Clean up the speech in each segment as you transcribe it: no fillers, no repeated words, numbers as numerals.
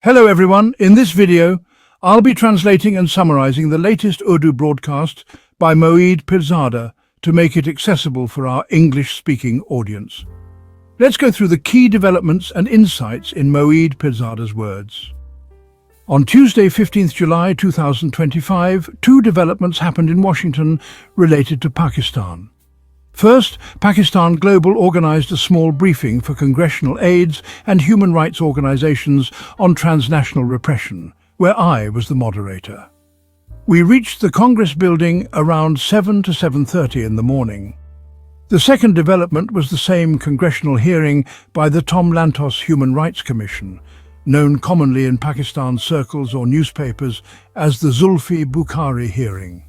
Hello everyone, in this video, I'll be translating and summarizing the latest Urdu broadcast by Moeed Pirzada to make it accessible for our English-speaking audience. Let's go through the key developments and insights in Moeed Pirzada's words. On Tuesday, 15th July 2025, two developments happened in Washington related to Pakistan. First, Pakistan Global organized a small briefing for congressional aides and human rights organizations on transnational repression, where I was the moderator. We reached the Congress building around 7 to 7:30 in the morning. The second development was the same congressional hearing by the Tom Lantos Human Rights Commission, known commonly in Pakistan circles or newspapers as the Zulfi Bukhari hearing.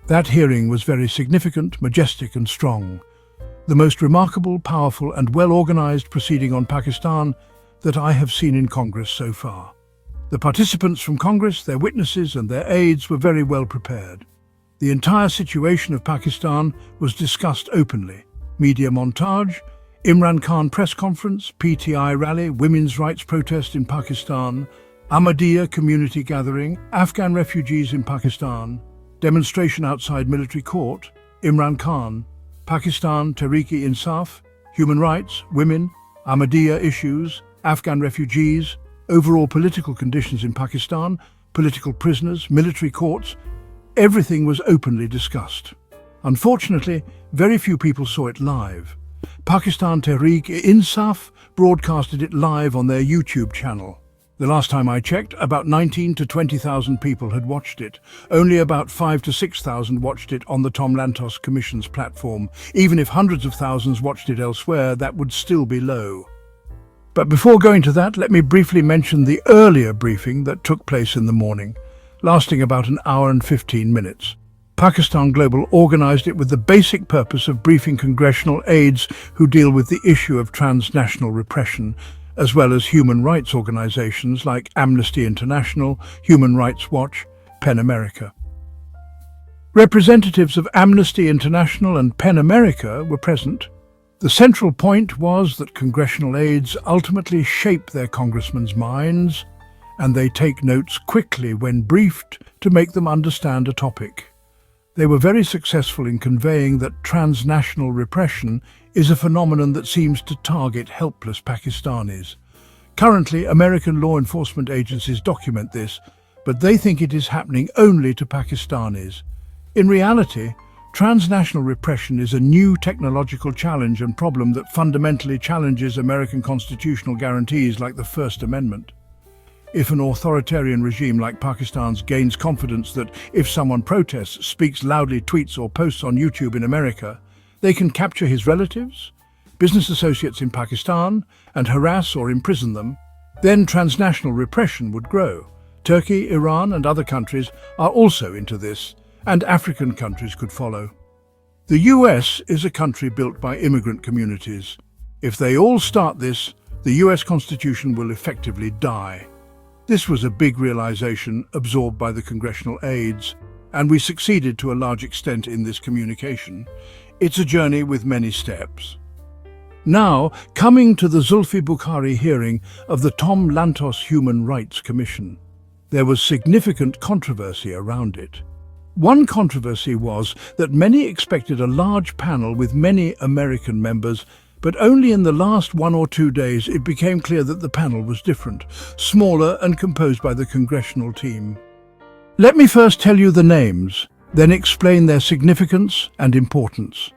That hearing was very significant, majestic and strong. The most remarkable, powerful and well-organized proceeding on Pakistan that I have seen in Congress so far. The participants from Congress, their witnesses and their aides were very well prepared. The entire situation of Pakistan was discussed openly. Media montage, Imran Khan press conference, PTI rally, women's rights protest in Pakistan, Ahmadiyya community gathering, Afghan refugees in Pakistan, demonstration outside military court, Imran Khan, Pakistan Tehreek-e-Insaf, human rights, women, Ahmadiyya issues, Afghan refugees, overall political conditions in Pakistan, political prisoners, military courts. Everything was openly discussed. Unfortunately, very few people saw it live. Pakistan Tehreek-e-Insaf broadcasted it live on their YouTube channel. The last time I checked, about 19 to 20,000 people had watched it. Only about 5 to 6,000 watched it on the Tom Lantos Commission's platform. Even if hundreds of thousands watched it elsewhere, that would still be low. But before going to that, let me briefly mention the earlier briefing that took place in the morning, lasting about an hour and 15 minutes. Pakistan Global organized it with the basic purpose of briefing congressional aides who deal with the issue of transnational repression, as well as human rights organizations like Amnesty International, Human Rights Watch, PEN America. Representatives of Amnesty International and PEN America were present. The central point was that congressional aides ultimately shape their congressmen's minds, and they take notes quickly when briefed to make them understand a topic. They were very successful in conveying that transnational repression is a phenomenon that seems to target helpless Pakistanis. Currently, American law enforcement agencies document this, but they think it is happening only to Pakistanis. In reality, transnational repression is a new technological challenge and problem that fundamentally challenges American constitutional guarantees like the First Amendment. If an authoritarian regime like Pakistan's gains confidence that if someone protests, speaks loudly, tweets or posts on YouTube in America, they can capture his relatives, business associates in Pakistan, and harass or imprison them, then transnational repression would grow. Turkey, Iran and other countries are also into this, and African countries could follow. The US is a country built by immigrant communities. If they all start this, the US Constitution will effectively die. This was a big realization absorbed by the congressional aides, and we succeeded to a large extent in this communication. It's a journey with many steps. Now, coming to the Zulfi Bukhari hearing of the Tom Lantos Human Rights Commission. There was significant controversy around it. One controversy was that many expected a large panel with many American members, but only in the last 1 or 2 days it became clear that the panel was different, smaller and composed by the congressional team. Let me first tell you the names, then explain their significance and importance.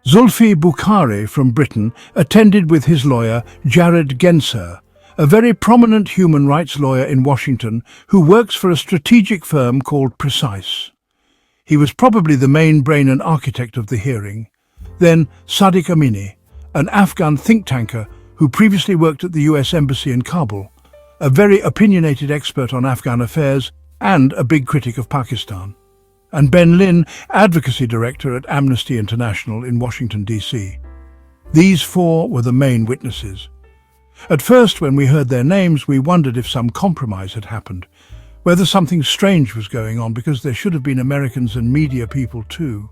Zulfi Bukhari from Britain attended with his lawyer Jared Genser, a very prominent human rights lawyer in Washington who works for a strategic firm called Precise. He was probably the main brain and architect of the hearing. Then Sadiq Amini, an Afghan think tanker who previously worked at the US Embassy in Kabul, a very opinionated expert on Afghan affairs and a big critic of Pakistan. And Ben Lin, advocacy director at Amnesty International in Washington, D.C. These four were the main witnesses. At first, when we heard their names, we wondered if some compromise had happened, whether something strange was going on because there should have been Americans and media people too.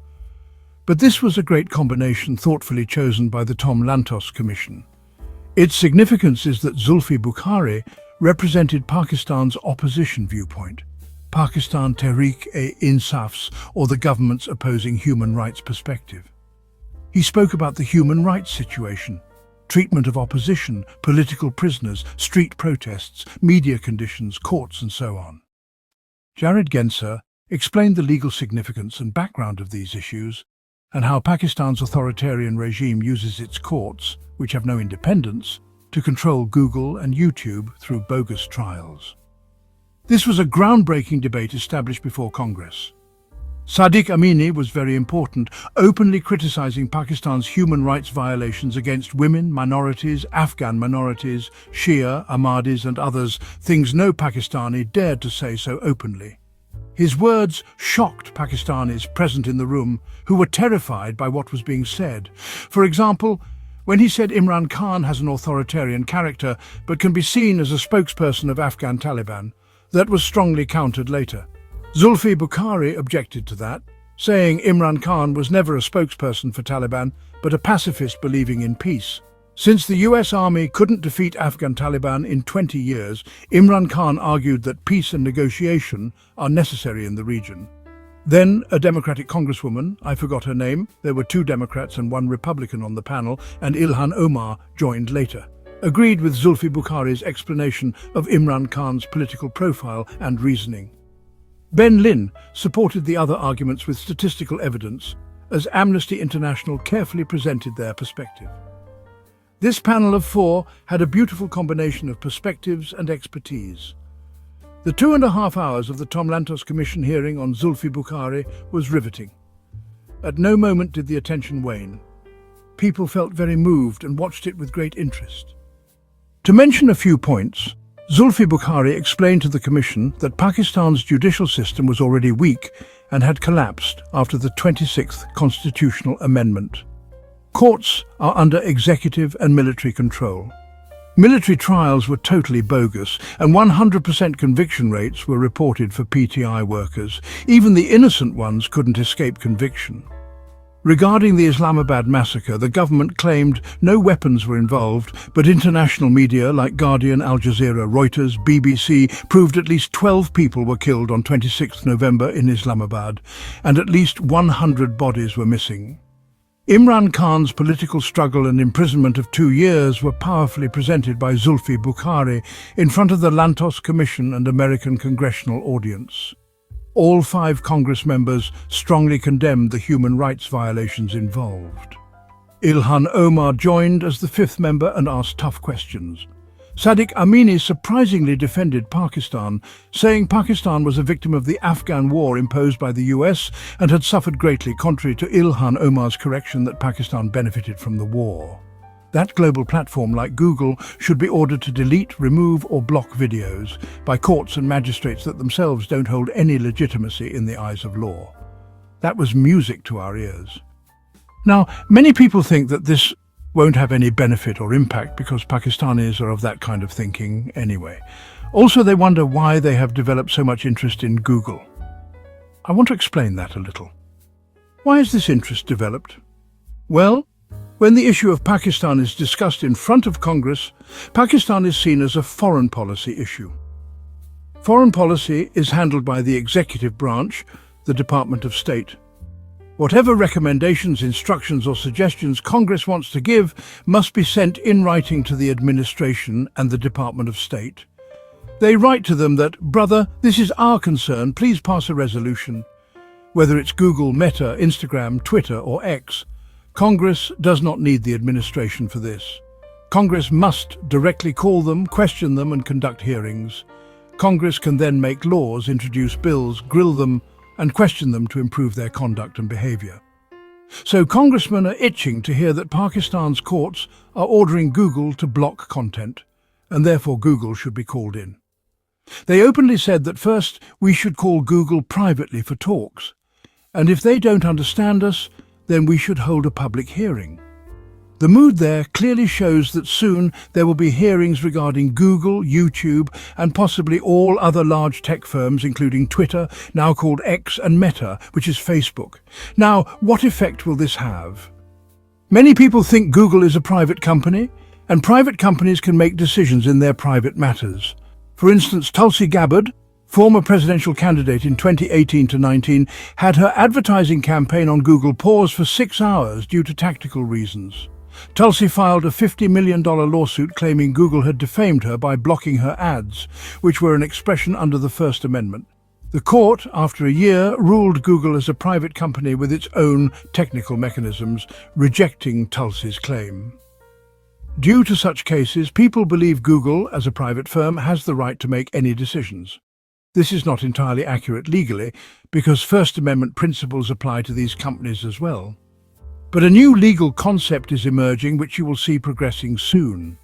But this was a great combination thoughtfully chosen by the Tom Lantos Commission. Its significance is that Zulfi Bukhari represented Pakistan's opposition viewpoint, Pakistan Tehreek-e-Insaf's, or the government's opposing human rights perspective. He spoke about the human rights situation, treatment of opposition, political prisoners, street protests, media conditions, courts and so on. Jared Genser explained the legal significance and background of these issues and how Pakistan's authoritarian regime uses its courts, which have no independence, to control Google and YouTube through bogus trials. This was a groundbreaking debate established before Congress. Sadiq Amini was very important, openly criticizing Pakistan's human rights violations against women, minorities, Afghan minorities, Shia, Ahmadis and others, things no Pakistani dared to say so openly. His words shocked Pakistanis present in the room, who were terrified by what was being said. For example, when he said Imran Khan has an authoritarian character but can be seen as a spokesperson of Afghan Taliban, that was strongly countered later. Zulfi Bukhari objected to that, saying Imran Khan was never a spokesperson for Taliban, but a pacifist believing in peace. Since the US Army couldn't defeat Afghan Taliban in 20 years, Imran Khan argued that peace and negotiation are necessary in the region. Then a Democratic Congresswoman, I forgot her name, there were 2 Democrats and 1 Republican on the panel, and Ilhan Omar joined later, agreed with Zulfi Bukhari's explanation of Imran Khan's political profile and reasoning. Ben Lin supported the other arguments with statistical evidence, as Amnesty International carefully presented their perspective. This panel of 4 had a beautiful combination of perspectives and expertise. The 2.5 hours of the Tom Lantos Commission hearing on Zulfi Bukhari was riveting. At no moment did the attention wane. People felt very moved and watched it with great interest. To mention a few points, Zulfi Bukhari explained to the Commission that Pakistan's judicial system was already weak and had collapsed after the 26th constitutional amendment. Courts are under executive and military control. Military trials were totally bogus, and 100% conviction rates were reported for PTI workers. Even the innocent ones couldn't escape conviction. Regarding the Islamabad massacre, the government claimed no weapons were involved, but international media like Guardian, Al Jazeera, Reuters, BBC proved at least 12 people were killed on 26 November in Islamabad, and at least 100 bodies were missing. Imran Khan's political struggle and imprisonment of 2 years were powerfully presented by Zulfi Bukhari in front of the Lantos Commission and American congressional audience. All 5 Congress members strongly condemned the human rights violations involved. Ilhan Omar joined as the 5th member and asked tough questions. Sadiq Amini surprisingly defended Pakistan, saying Pakistan was a victim of the Afghan war imposed by the US and had suffered greatly, contrary to Ilhan Omar's correction that Pakistan benefited from the war. That global platform, like Google, should be ordered to delete, remove or block videos by courts and magistrates that themselves don't hold any legitimacy in the eyes of law. That was music to our ears. Now, many people think that this won't have any benefit or impact because Pakistanis are of that kind of thinking anyway. Also, they wonder why they have developed so much interest in Google. I want to explain that a little. Why is this interest developed? Well, when the issue of Pakistan is discussed in front of Congress, Pakistan is seen as a foreign policy issue. Foreign policy is handled by the executive branch, the Department of State. Whatever recommendations, instructions or suggestions Congress wants to give must be sent in writing to the administration and the Department of State. They write to them that, "Brother, this is our concern, please pass a resolution." Whether it's Google, Meta, Instagram, Twitter or X, Congress does not need the administration for this. Congress must directly call them, question them and conduct hearings. Congress can then make laws, introduce bills, grill them and question them to improve their conduct and behavior. So congressmen are itching to hear that Pakistan's courts are ordering Google to block content, and therefore Google should be called in. They openly said that first we should call Google privately for talks, and if they don't understand us, then we should hold a public hearing. The mood there clearly shows that soon there will be hearings regarding Google, YouTube, and possibly all other large tech firms, including Twitter, now called X, and Meta, which is Facebook. Now, what effect will this have? Many people think Google is a private company, and private companies can make decisions in their private matters. For instance, Tulsi Gabbard, former presidential candidate in 2018 to 19, had her advertising campaign on Google paused for 6 hours due to tactical reasons. Tulsi filed a $50 million lawsuit claiming Google had defamed her by blocking her ads, which were an expression under the First Amendment. The court, after a year, ruled Google as a private company with its own technical mechanisms, rejecting Tulsi's claim. Due to such cases, people believe Google, as a private firm, has the right to make any decisions. This is not entirely accurate legally, because First Amendment principles apply to these companies as well. But a new legal concept is emerging which you will see progressing soon.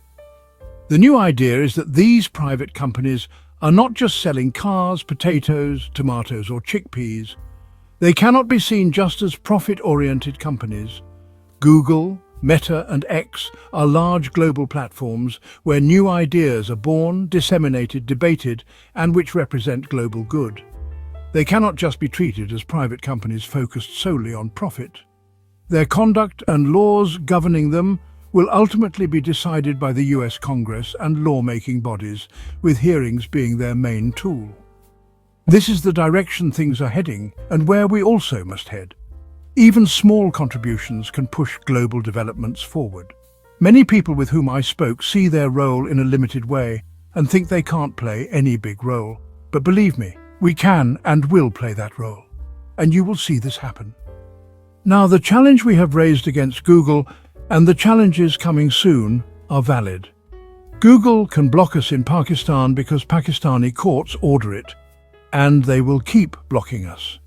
The new idea is that these private companies are not just selling cars, potatoes, tomatoes or chickpeas. They cannot be seen just as profit-oriented companies. Google, Meta and X are large global platforms where new ideas are born, disseminated, debated, and which represent global good. They cannot just be treated as private companies focused solely on profit. Their conduct and laws governing them will ultimately be decided by the US Congress and lawmaking bodies, with hearings being their main tool. This is the direction things are heading, and where we also must head. Even small contributions can push global developments forward. Many people with whom I spoke see their role in a limited way and think they can't play any big role. But believe me, we can and will play that role. And you will see this happen. Now, the challenge we have raised against Google and the challenges coming soon are valid. Google can block us in Pakistan because Pakistani courts order it, and they will keep blocking us.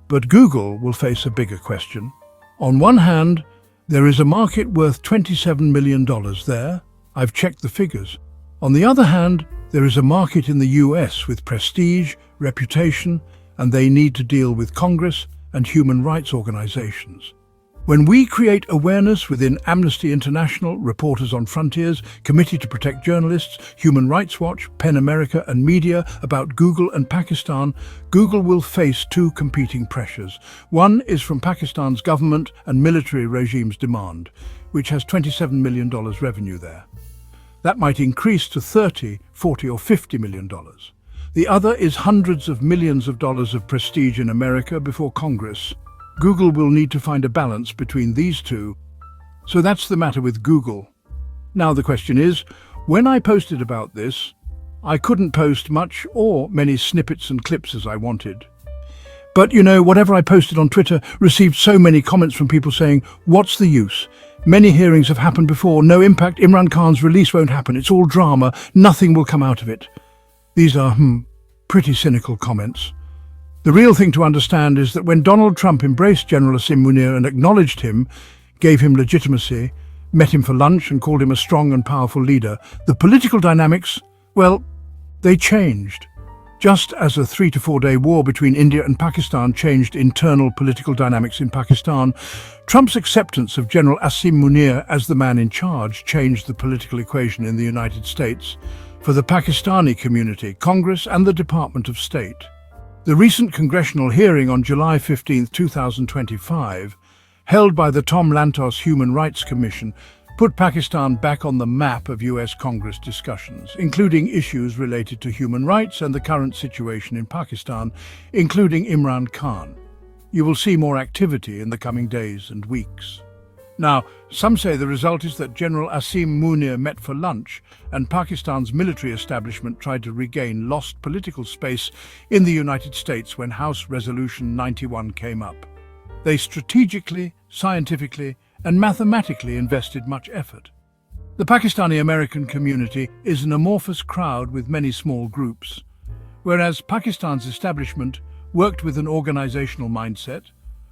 But Google will face a bigger question. On one hand, there is a market worth $27 million there. I've checked the figures. On the other hand, there is a market in the US with prestige, reputation, and they need to deal with Congress and human rights organizations. When we create awareness within Amnesty International, Reporters on Frontiers, Committee to Protect Journalists, Human Rights Watch, PEN America and media about Google and Pakistan, Google will face two competing pressures. One is from Pakistan's government and military regime's demand, which has $27 million revenue there. That might increase to $30, $40 or $50 million. The other is hundreds of millions of dollars of prestige in America before Congress. Google will need to find a balance between these two. So that's the matter with Google. Now the question is, when I posted about this, I couldn't post much or many snippets and clips as I wanted. But whatever I posted on Twitter received so many comments from people saying, what's the use? Many hearings have happened before, no impact, Imran Khan's release won't happen, it's all drama, nothing will come out of it. These are, pretty cynical comments. The real thing to understand is that when Donald Trump embraced General Asim Munir and acknowledged him, gave him legitimacy, met him for lunch and called him a strong and powerful leader, the political dynamics, well, they changed. Just as a 3 to 4 day war between India and Pakistan changed internal political dynamics in Pakistan, Trump's acceptance of General Asim Munir as the man in charge changed the political equation in the United States for the Pakistani community, Congress and the Department of State. The recent congressional hearing on July 15, 2025, held by the Tom Lantos Human Rights Commission, put Pakistan back on the map of US Congress discussions, including issues related to human rights and the current situation in Pakistan, including Imran Khan. You will see more activity in the coming days and weeks. Now, some say the result is that General Asim Munir met for lunch and Pakistan's military establishment tried to regain lost political space in the United States when House Resolution 91 came up. They strategically, scientifically, and mathematically invested much effort. The Pakistani-American community is an amorphous crowd with many small groups, whereas Pakistan's establishment worked with an organizational mindset,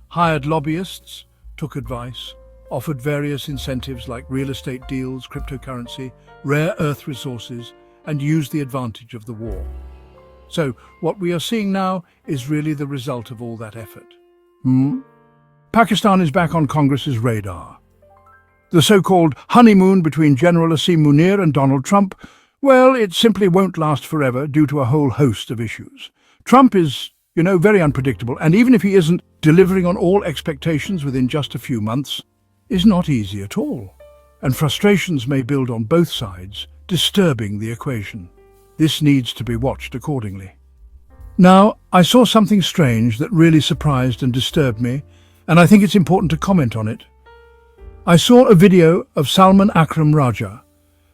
hired lobbyists, took advice, offered various incentives like real estate deals, cryptocurrency, rare earth resources, and used the advantage of the war. So, what we are seeing now is really the result of all that effort. Pakistan is back on Congress's radar. The so-called honeymoon between General Asim Munir and Donald Trump, well, it simply won't last forever due to a whole host of issues. Trump is, very unpredictable, and even if he isn't delivering on all expectations within just a few months, is not easy at all, and frustrations may build on both sides, disturbing the equation. This needs to be watched accordingly. Now, I saw something strange that really surprised and disturbed me, and I think it's important to comment on it. I saw a video of Salman Akram Raja,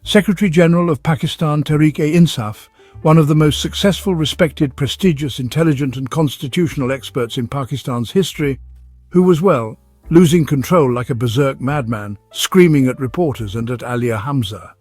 Secretary General of Pakistan Tehreek-e-Insaf, one of the most successful, respected, prestigious, intelligent and constitutional experts in Pakistan's history, who was, losing control like a berserk madman, screaming at reporters and at Aliya Hamza.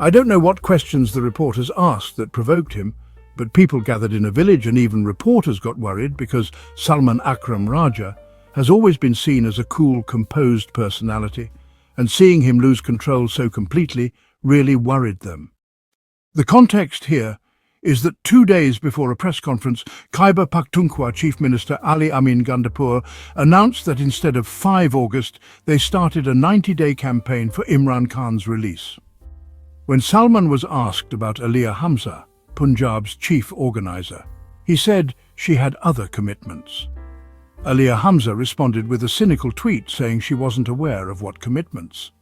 I don't know what questions the reporters asked that provoked him, but people gathered in a village and even reporters got worried because Salman Akram Raja has always been seen as a cool, composed personality, and seeing him lose control so completely really worried them. The context here is that 2 days before a press conference, Khyber Pakhtunkhwa Chief Minister Ali Amin Gandapur announced that instead of 5 August, they started a 90-day campaign for Imran Khan's release. When Salman was asked about Aliya Hamza, Punjab's chief organizer, he said she had other commitments. Aliya Hamza responded with a cynical tweet saying she wasn't aware of what commitments.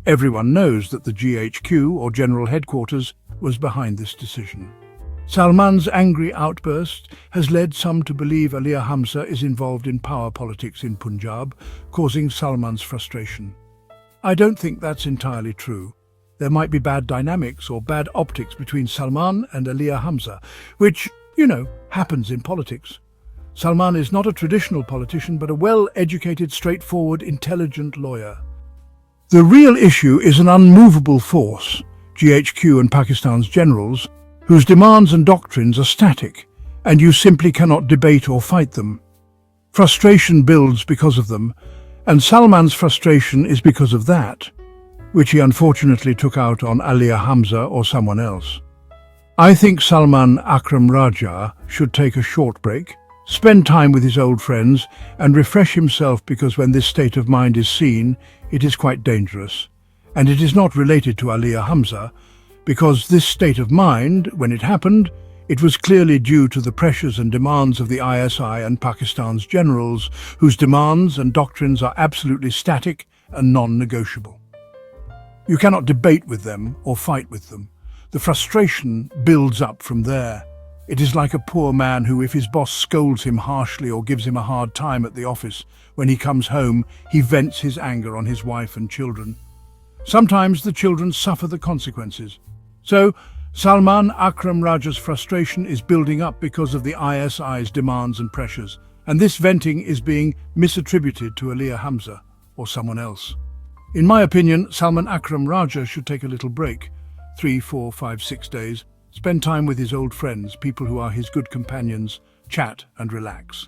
Everyone knows that the GHQ, or General Headquarters, was behind this decision. Salman's angry outburst has led some to believe Aliya Hamza is involved in power politics in Punjab, causing Salman's frustration. I don't think that's entirely true. There might be bad dynamics or bad optics between Salman and Aliya Hamza, which, happens in politics. Salman is not a traditional politician, but a well-educated, straightforward, intelligent lawyer. The real issue is an unmovable force, GHQ and Pakistan's generals, whose demands and doctrines are static, and you simply cannot debate or fight them. Frustration builds because of them, and Salman's frustration is because of that, which he unfortunately took out on Aliya Hamza or someone else. I think Salman Akram Raja should take a short break, spend time with his old friends and refresh himself, because when this state of mind is seen, it is quite dangerous. And it is not related to Aliya Hamza, because this state of mind, when it happened, it was clearly due to the pressures and demands of the ISI and Pakistan's generals, whose demands and doctrines are absolutely static and non-negotiable. You cannot debate with them or fight with them. The frustration builds up from there. It is like a poor man who, if his boss scolds him harshly or gives him a hard time at the office, when he comes home, he vents his anger on his wife and children. Sometimes the children suffer the consequences. So, Salman Akram Raja's frustration is building up because of the ISI's demands and pressures, and this venting is being misattributed to Aliya Hamza or someone else. In my opinion, Salman Akram Raja should take a little break, 3, 4, 5, 6 days, spend time with his old friends, people who are his good companions, chat and relax.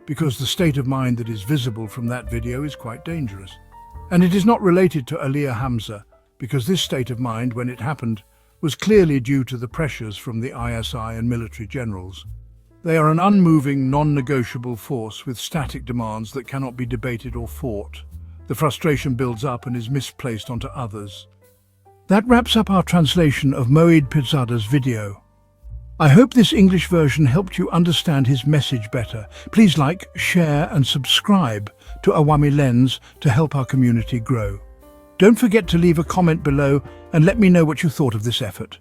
Because the state of mind that is visible from that video is quite dangerous. And it is not related to Aliya Hamza, because this state of mind, when it happened, was clearly due to the pressures from the ISI and military generals. They are an unmoving, non-negotiable force with static demands that cannot be debated or fought. The frustration builds up and is misplaced onto others. That wraps up our translation of Moeed Pirzada's video. I hope this English version helped you understand his message better. Please like, share and subscribe to Awami Lens to help our community grow. Don't forget to leave a comment below and let me know what you thought of this effort.